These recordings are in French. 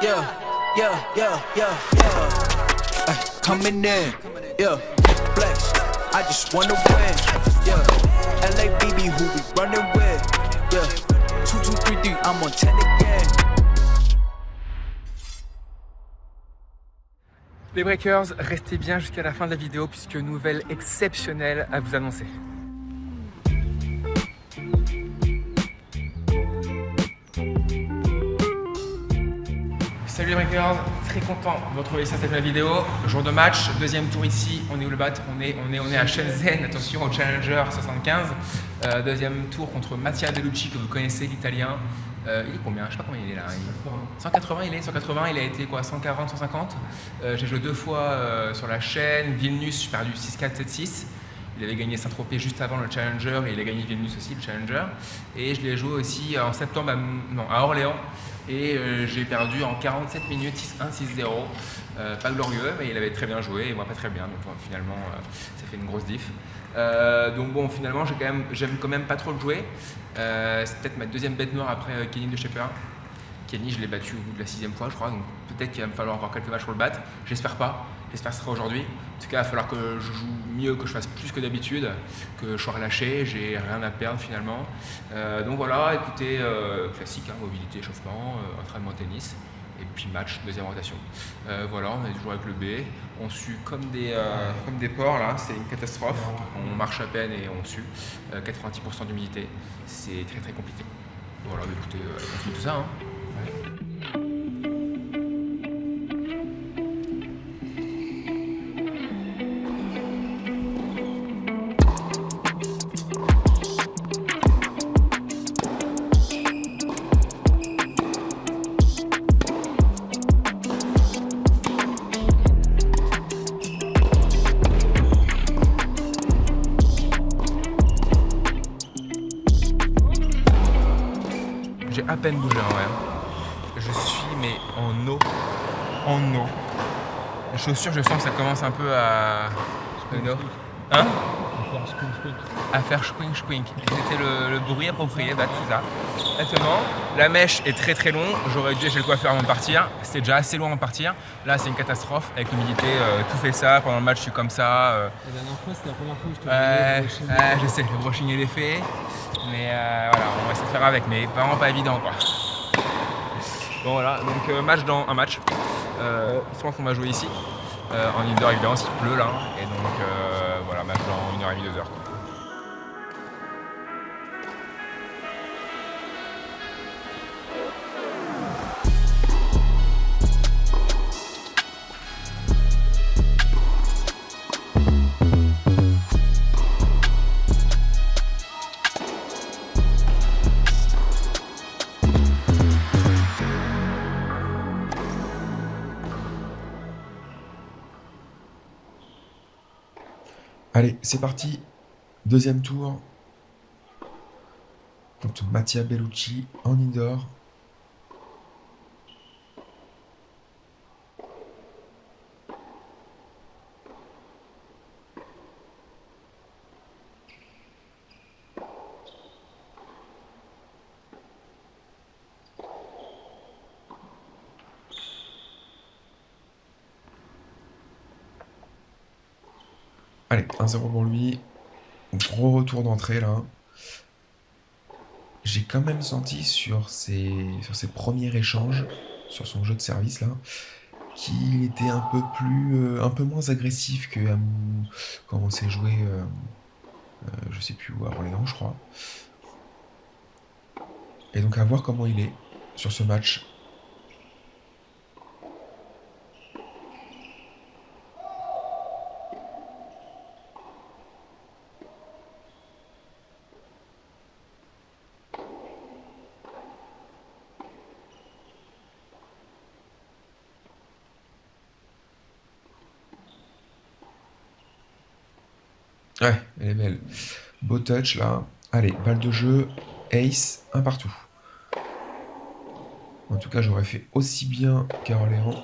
yeah, ay, coming in, yeah, flex, I just wanna win, yeah, LABB who we running with, yeah, 2, 2, 3, 3, I'm on 10 again. Les breakers, restez bien jusqu'à la fin de la vidéo puisque nouvelle exceptionnelle à vous annoncer. Salut les breakers, très content de vous retrouver sur cette nouvelle vidéo. Jour de match, deuxième tour ici, on est où le bat? On est à Shenzhen, attention au Challenger 75. Deuxième tour contre Mattia Bellucci que vous connaissez, l'italien. Il est combien? Je sais pas combien il est là. 180 il est, 180, il a été quoi, 140, 150. J'ai joué 2 fois sur la chaîne, Vilnius, j'ai perdu 6-4, 7-6. Il avait gagné Saint-Tropez juste avant le Challenger et il a gagné Vilnius aussi, le Challenger. Et je l'ai joué aussi en septembre à Orléans. Et j'ai perdu en 47 minutes, 6-1, 6-0. Pas glorieux, mais il avait très bien joué et moi pas très bien. Donc finalement, ça fait une grosse diff. Donc bon, finalement, j'aime quand même pas trop le jouer. C'est peut-être ma deuxième bête noire après Kenny de Shepherd. Kenny, je l'ai battu au bout de la 6e fois, je crois. Donc peut-être qu'il va me falloir encore quelques matchs pour le battre. J'espère pas. J'espère que ce sera aujourd'hui. En tout cas, il va falloir que je joue mieux, que je fasse plus que d'habitude, que je sois relâché. J'ai rien à perdre finalement. Donc voilà, écoutez, classique, hein, mobilité, échauffement, entraînement tennis. Et puis match, deuxième rotation. Voilà, on est toujours avec le B. On sue comme des porcs là, c'est une catastrophe. On marche à peine et on sue. 90% d'humidité, c'est très très compliqué. Voilà, écoutez, on fait tout ça. Hein. Ouais. J'ai à peine bougé en vrai. Je suis mais en eau. Les chaussures, je sens que ça commence un peu à... Hein? À faire squink. C'était le bruit approprié, bah c'est ça. Exactement. La mèche est très très longue. J'aurais dû acheter le coiffeur avant de partir. C'était déjà assez loin avant de partir. Là, c'est une catastrophe avec l'humidité. Tout fait ça. Pendant le match, je suis comme ça. La dernière fois, c'était la première fois que je te voyais. Je sais, le brushing est fait. Mais voilà, on va essayer de faire avec. Mais vraiment pas évident quoi. Bon voilà, donc match dans un match. Je pense qu'on va jouer ici. En indoor évidemment, s'il pleut là. Et donc voilà, match dans 1h30, 2h. Allez, c'est parti. Deuxième tour contre Mattia Bellucci en indoor. Allez, 1-0 pour lui. Gros retour d'entrée là. J'ai quand même senti sur ses premiers échanges, sur son jeu de service là, qu'il était un peu moins agressif que quand on s'est joué, je sais plus où, à Orléans je crois. Et donc à voir comment il est sur ce match. Ouais, elle est belle. Beau touch là. Allez, balle de jeu, ace, un partout. En tout cas, j'aurais fait aussi bien qu'à Orléans.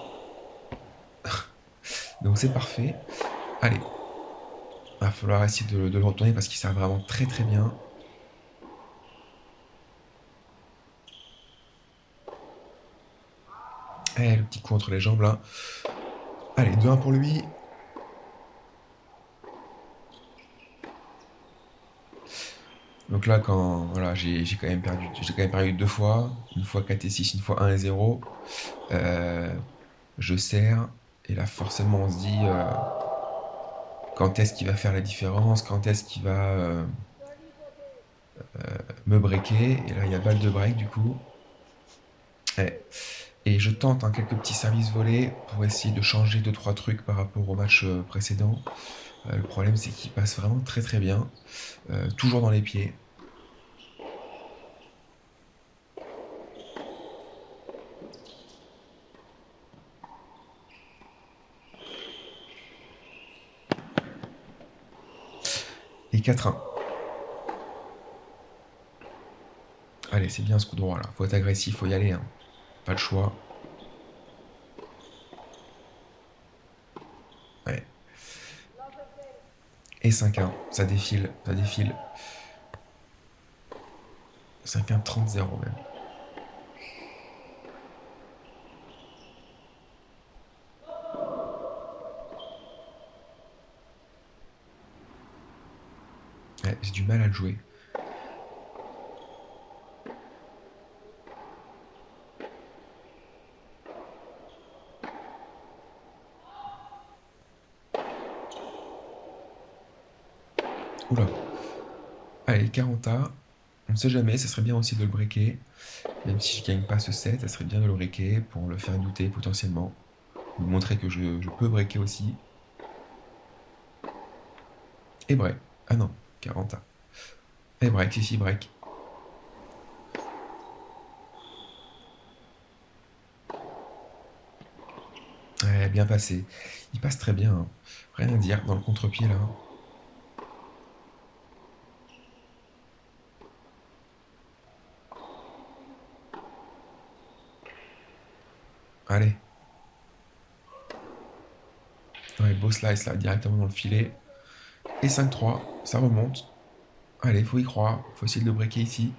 Donc c'est parfait. Allez. Il va falloir essayer de le retourner parce qu'il sert vraiment très très bien. Eh, le petit coup entre les jambes là. Allez, 2-1 pour lui. Donc là, quand voilà, j'ai quand même perdu 2 fois. Une fois 4 et 6, une fois 1 et 0. Je sers. Et là, forcément, on se dit quand est-ce qu'il va faire la différence, quand est-ce qu'il va me breaker. Et là, il y a balle de break du coup. Ouais. Et je tente quelques petits services volés pour essayer de changer 2-3 trucs par rapport au match précédent. Le problème, c'est qu'il passe vraiment très très bien. Toujours dans les pieds. Et 4-1. Allez, c'est bien ce coup droit là. Faut être agressif, faut y aller. Hein. Pas le choix. Ouais. Et 5-1. Ça défile, ça défile. 5-1, 30-0 même. Ouais, j'ai du mal à le jouer. Oula. Allez, 40A. On ne sait jamais, ça serait bien aussi de le breaker. Même si je gagne pas ce set, ça serait bien de le breaker pour le faire douter potentiellement. Vous montrer que je peux breaker aussi. Et break. Ah non, 40A. Et break, si, break. Ouais, bien passé. Il passe très bien. Hein. Rien à dire dans le contre-pied là. Allez. Ouais, beau slice là, directement dans le filet. Et 5-3, ça remonte. Allez, faut y croire. Faut essayer de le breaker ici.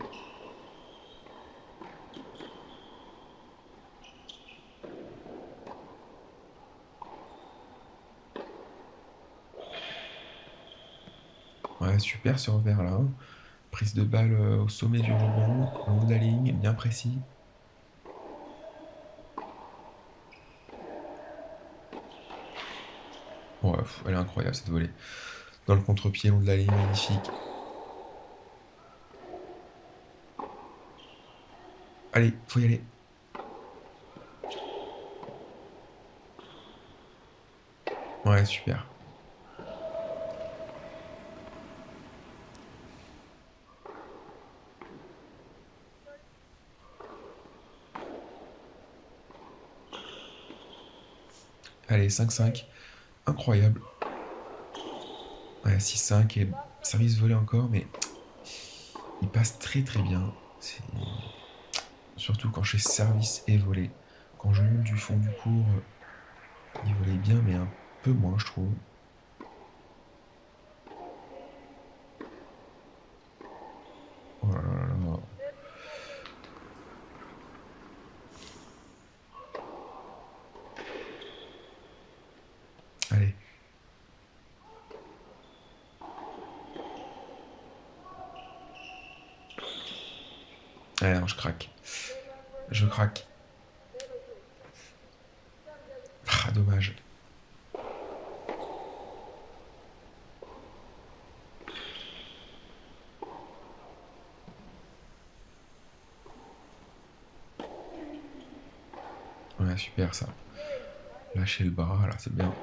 Ouais, super ce revers là. Prise de balle au sommet du rebond, au long de la ligne, bien précis. Ouais, elle est incroyable cette volée. Dans le contre-pied, long de la ligne, magnifique. Allez, faut y aller. Ouais, super. Allez, 5-5. Incroyable. Ouais, 6-5 et service volé encore, mais il passe très très bien. Surtout quand je fais service et volé. Quand je monte du fond du cours, il volait bien, mais un peu moins, je trouve. Oh là là là là. Allez. Allez, non, je craque. Je craque. Ah, dommage. Ouais, super ça. Lâcher le bras, là, c'est bien.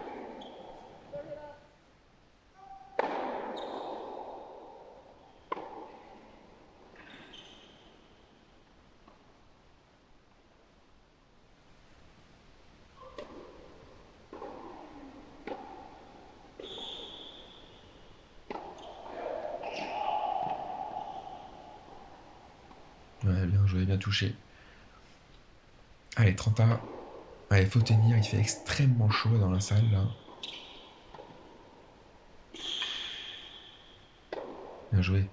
Ouais, bien joué, bien touché. Allez, 30A. Allez, faut tenir, il fait extrêmement chaud dans la salle, là. Bien joué.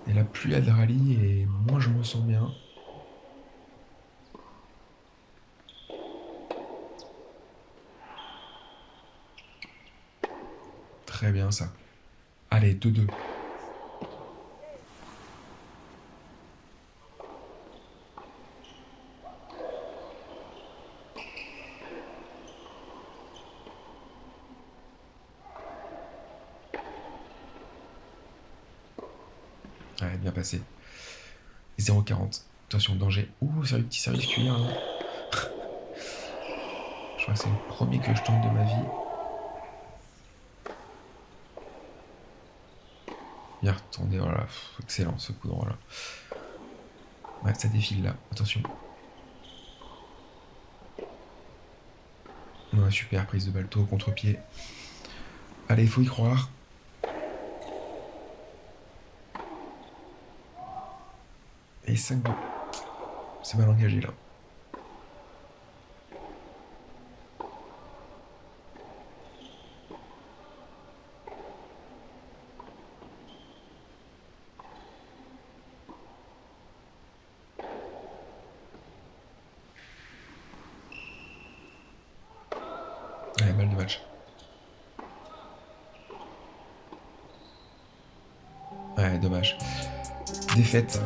Et là, plus il y a de rallye et moins je me sens bien. Très bien ça. Allez, 2-2. Ouais, bien passé. 0,40. Attention, danger. Ouh, c'est un petit service cuillère. Hein. Je crois que c'est le premier que je tente de ma vie. Bien retourné, voilà. Excellent ce coup droit là. Ouais, ça défile là. Attention. Ouais, super prise de balto au contre-pied. Allez, il faut y croire. Et 5-2. C'est mal engagé là. Ouais, balle de match. Ouais, dommage. Défaite.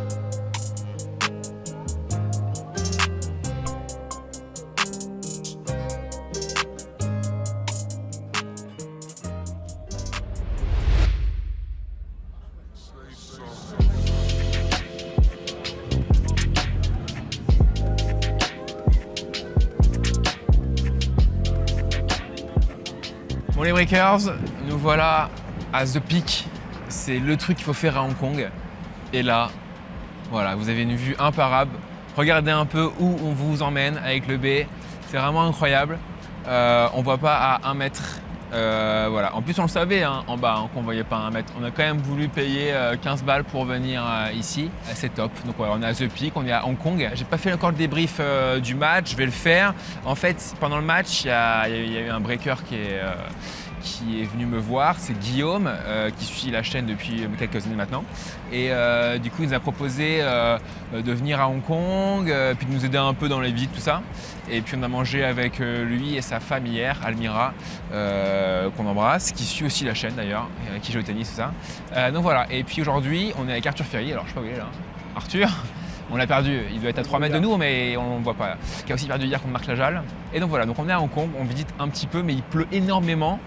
Bon les Breakers, nous voilà à The Peak. C'est le truc qu'il faut faire à Hong Kong. Et là, voilà, vous avez une vue imparable. Regardez un peu où on vous emmène avec le B. C'est vraiment incroyable. On ne voit pas à 1 mètre. Voilà. En plus, on le savait hein, en bas qu'on ne voyait pas à 1 mètre. On a quand même voulu payer 15 balles pour venir ici. C'est top. Donc voilà, on est à The Peak, on est à Hong Kong. J'ai pas fait encore le débrief du match, je vais le faire. En fait, pendant le match, il y a eu un breaker qui est venu me voir, c'est Guillaume qui suit la chaîne depuis quelques années maintenant et du coup il nous a proposé de venir à Hong Kong puis de nous aider un peu dans les visites tout ça et puis on a mangé avec lui et sa femme hier, Almira qu'on embrasse, qui suit aussi la chaîne d'ailleurs, qui joue au tennis tout ça. Donc voilà, et puis aujourd'hui on est avec Arthur Ferry, alors je sais pas où il est là, Arthur. On l'a perdu, il doit être à 3 mètres de nous, mais on ne le voit pas. Qui a aussi perdu hier contre Marc Lajal. Et donc voilà, donc on est à Hong Kong, on visite un petit peu, mais il pleut énormément.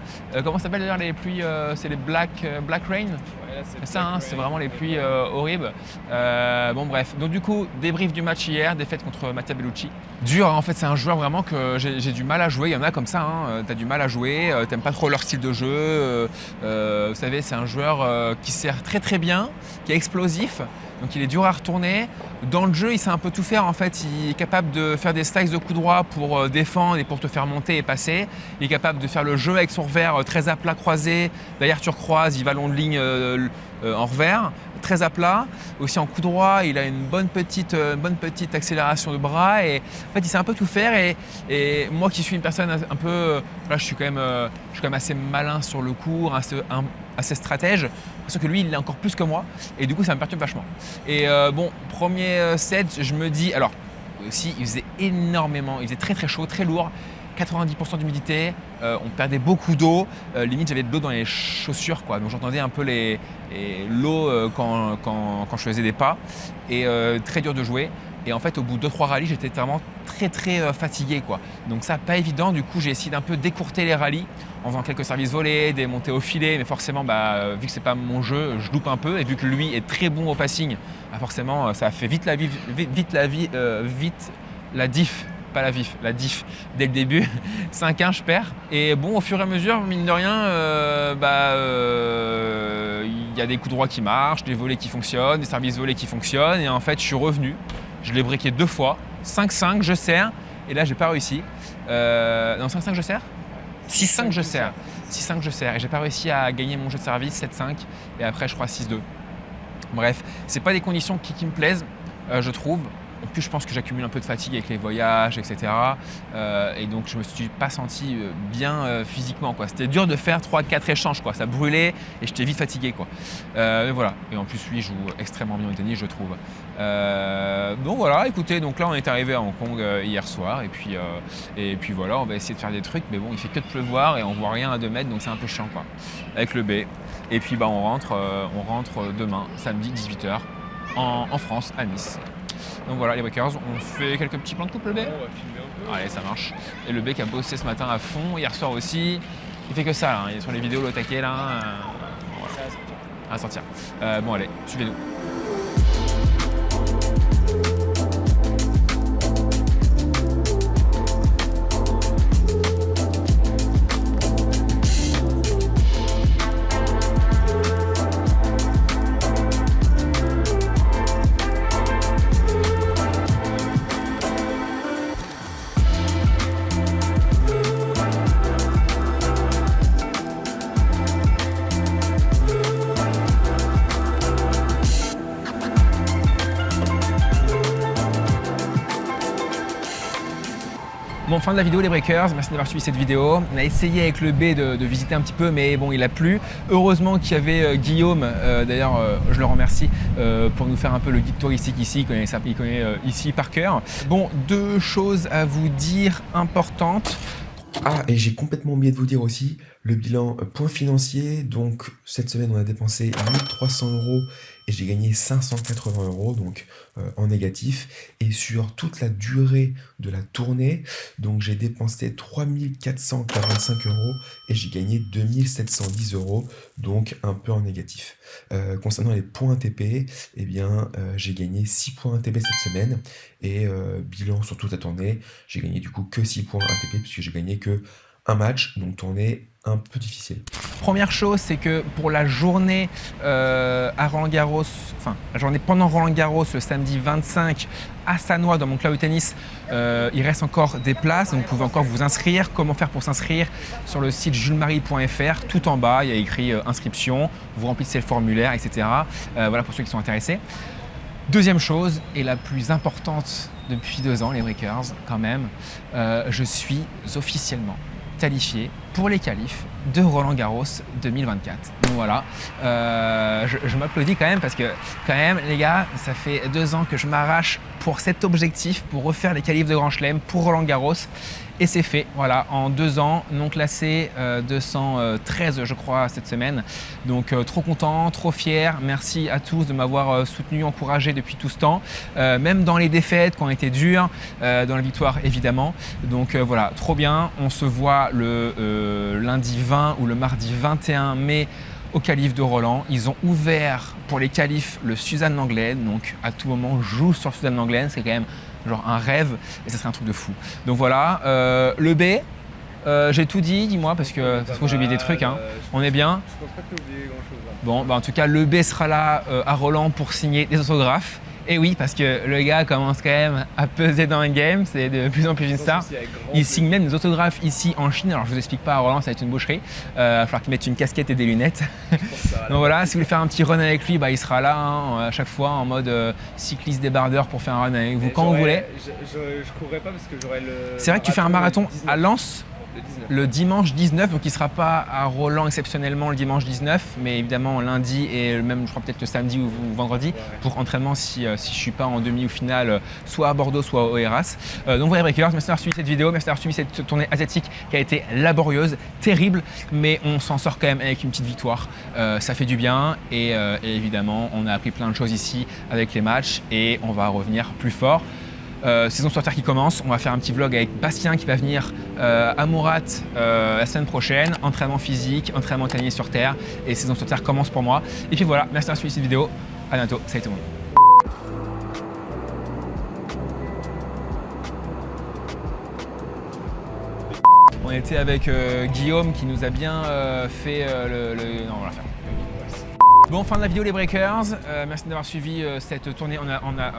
Comment ça s'appelle d'ailleurs les pluies c'est les Black Rain. Ouais, c'est ça, hein, c'est vraiment les pluies horribles. Bon bref, donc du coup, débrief du match hier, défaite contre Mattia Bellucci. Dur, en fait, c'est un joueur vraiment que j'ai du mal à jouer. Il y en a comme ça, hein, t'as du mal à jouer, t'aimes pas trop leur style de jeu. Vous savez, c'est un joueur qui sert très très bien, qui est explosif. Donc il est dur à retourner. Dans le jeu, il sait un peu tout faire en fait. Il est capable de faire des slices de coups droits pour défendre et pour te faire monter et passer. Il est capable de faire le jeu avec son revers très à plat croisé. Derrière tu recroises, il va long de ligne en revers, très à plat. Aussi en coup droit, il a une bonne petite accélération de bras. Et en fait, il sait un peu tout faire. Et moi qui suis une personne un peu... Là, je suis quand même assez malin sur le court, assez stratège. Parce que lui, il l'est encore plus que moi. Et du coup, ça me perturbe vachement. Et bon, premier set, je me dis... Alors, aussi, il faisait énormément, il faisait très très chaud, très lourd. 90% d'humidité, on perdait beaucoup d'eau. Limite, j'avais de l'eau dans les chaussures, quoi. Donc, j'entendais un peu l'eau quand je faisais des pas. Et très dur de jouer. Et en fait, au bout de 2-3 rallyes, j'étais vraiment très fatigué, quoi. Donc ça, pas évident. Du coup, j'ai essayé d'un peu décourter les rallyes en faisant quelques services volés, des montées au filet. Mais forcément, vu que c'est pas mon jeu, je loupe un peu. Et vu que lui est très bon au passing, forcément, ça a fait vite la diff. Pas la vif, la diff dès le début. 5-1, je perds. Et bon, au fur et à mesure, mine de rien, y a des coups droits qui marchent, des volets qui fonctionnent, des services volés qui fonctionnent. Et en fait, je suis revenu. Je l'ai breaké 2 fois. 5-5, je sers. Et là, j'ai pas réussi. Non, 5-5, je sers. 6-5, je sers. 6-5, je sers. Et j'ai pas réussi à gagner mon jeu de service. 7-5. Et après, je crois 6-2. Bref, c'est pas des conditions qui me plaisent, je trouve. En plus, je pense que j'accumule un peu de fatigue avec les voyages, etc. Et donc, je me suis pas senti bien physiquement, quoi. C'était dur de faire 3-4 échanges, quoi. Ça brûlait et j'étais vite fatigué, quoi. Et voilà. Et en plus, lui joue extrêmement bien au tennis, je trouve. Donc voilà, écoutez, donc là, on est arrivé à Hong Kong hier soir. Et puis voilà, on va essayer de faire des trucs. Mais bon, il fait que de pleuvoir et on voit rien à 2 mètres, donc c'est un peu chiant, quoi. Avec le B. Et puis, on rentre demain, samedi, 18h, en France, à Nice. Donc voilà, les Breakers, on fait quelques petits plans de couple, le B. On va filmer un peu. Allez, ça marche. Et le B qui a bossé ce matin à fond, hier soir aussi. Il fait que ça, là. Il est sur les vidéos, le taquet, là. Ça va sortir. Bon, allez, suivez-nous. Bon, fin de la vidéo les Breakers, merci d'avoir suivi cette vidéo. On a essayé avec le B de visiter un petit peu, mais bon, il a plu. Heureusement qu'il y avait Guillaume, d'ailleurs je le remercie, pour nous faire un peu le guide touristique ici, il connaît ici par cœur. Bon, 2 choses à vous dire importantes. Ah, et j'ai complètement oublié de vous dire aussi, le bilan point financier, donc cette semaine on a dépensé 1300 € et j'ai gagné 580 €, donc en négatif. Et sur toute la durée de la tournée, donc j'ai dépensé 3445 € et j'ai gagné 2710 €, donc un peu en négatif. Concernant les points ATP, eh bien j'ai gagné 6 points ATP cette semaine et bilan sur toute la tournée, j'ai gagné du coup que 6 points ATP puisque j'ai gagné que un match, donc tournée un peu difficile. Première chose, c'est que pour la journée à Roland-Garros, enfin la journée pendant Roland-Garros, le samedi 25 à Sannois dans mon club de tennis, il reste encore des places, donc vous pouvez encore vous inscrire. Comment faire pour s'inscrire? Sur le site julesmarie.fr, tout en bas, il y a écrit inscription, vous remplissez le formulaire, etc. Voilà pour ceux qui sont intéressés. Deuxième chose, et la plus importante depuis 2 ans, les Breakers, quand même, je suis officiellement qualifié pour les qualifs de Roland-Garros 2024. Donc voilà, je m'applaudis quand même parce que quand même les gars, ça fait 2 ans que je m'arrache pour cet objectif, pour refaire les qualifs de Grand Chelem pour Roland-Garros. Et c'est fait, voilà, en 2 ans, non classé, 213 je crois cette semaine. Donc trop content, trop fier. Merci à tous de m'avoir soutenu, encouragé depuis tout ce temps. Même dans les défaites qui ont été dures, dans la victoire évidemment. Donc voilà, trop bien. On se voit le lundi 20 ou le mardi 21 mai au qualif de Roland. Ils ont ouvert pour les qualifs le Suzanne Lenglen. Donc à tout moment, je joue sur Suzanne Lenglen. C'est quand même genre un rêve et ça serait un truc de fou. Donc voilà, le B, j'ai tout dit, dis-moi, parce que ça se trouve j'ai oublié des trucs, hein. On est bien. Je pense pas que tu as oublié grand-chose. Bon, en tout cas, le B sera là à Roland pour signer des autographes. Et oui, parce que le gars commence quand même à peser dans le game, c'est de plus en plus une star. Il signe même des autographes ici en Chine. Alors je vous explique pas, à Roland, ça va être une boucherie. Il va falloir qu'il mette une casquette et des lunettes. Donc voilà, si vous voulez faire un petit run avec lui, il sera là hein, à chaque fois en mode cycliste débardeur pour faire un run avec vous quand vous voulez. Je courrais pas parce que j'aurais le. C'est vrai que tu fais un marathon 19. à Lens le dimanche 19, donc il ne sera pas à Roland exceptionnellement le dimanche 19, mais évidemment lundi et même je crois peut-être le samedi ou vendredi pour entraînement si je ne suis pas en demi ou finale soit à Bordeaux soit au Heras. Donc voilà Breakers, merci d'avoir suivi cette vidéo, merci d'avoir suivi cette tournée asiatique qui a été laborieuse, terrible, mais on s'en sort quand même avec une petite victoire. Ça fait du bien et évidemment on a appris plein de choses ici avec les matchs et on va revenir plus fort. Saison sur terre qui commence, on va faire un petit vlog avec Bastien qui va venir à Morat la semaine prochaine, entraînement physique, entraînement tennis sur terre et saison sur terre commence pour moi. Et puis voilà, merci d'avoir suivi cette vidéo, à bientôt, salut tout le monde. On était avec Guillaume qui nous a bien fait Non, on va la faire. Bon, fin de la vidéo les Breakers, merci d'avoir suivi cette tournée, on a